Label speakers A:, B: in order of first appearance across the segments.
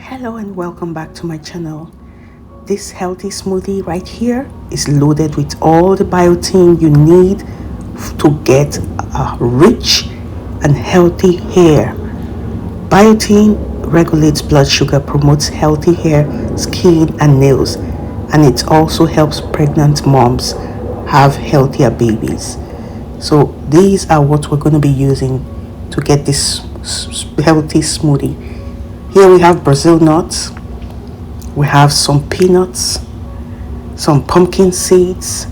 A: Hello and welcome back to my channel. This healthy smoothie right here is loaded with all the biotin you need to get a rich and healthy hair. Biotin regulates blood sugar, promotes healthy hair, skin and nails, and it also helps pregnant moms have healthier babies. So these are what we're going to be using to get this healthy smoothie. Here we have Brazil nuts, we have some peanuts, some pumpkin seeds,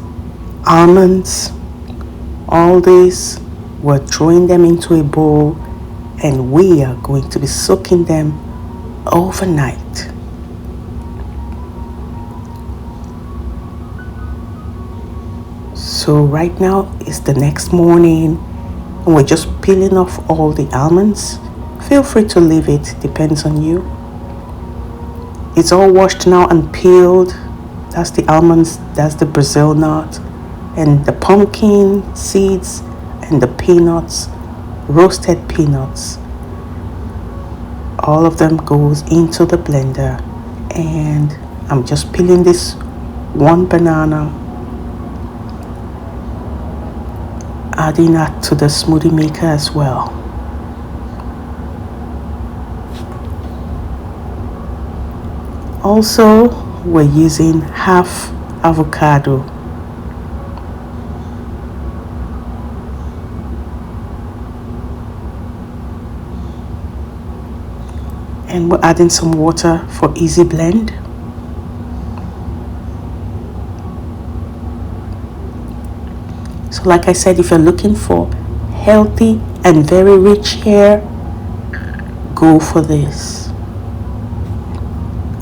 A: almonds. All these, we're throwing them into a bowl and we are going to be soaking them overnight. So right now it's the next morning and we're just peeling off all the almonds. Feel free to leave it, depends on you. It's all washed now and peeled. That's the almonds, that's the Brazil nut, and the pumpkin seeds and the peanuts, roasted peanuts. All of them goes into the blender, and I'm just peeling this one banana, adding that to the smoothie maker as well. Also, we're using half avocado. And we're adding some water for easy blend. So like I said, if you're looking for healthy and very rich hair, go for this.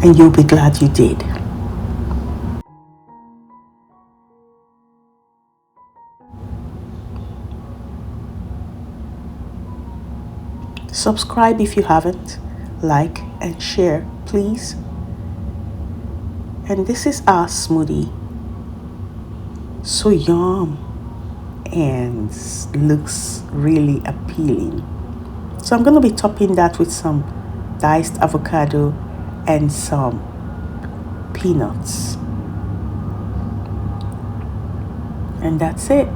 A: And you'll be glad you did. Subscribe if you haven't, like and share please. And this is our smoothie. So yum and looks really appealing. So I'm going to be topping that with some diced avocado and some peanuts. And that's it.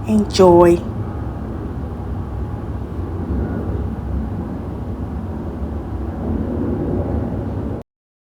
A: Enjoy.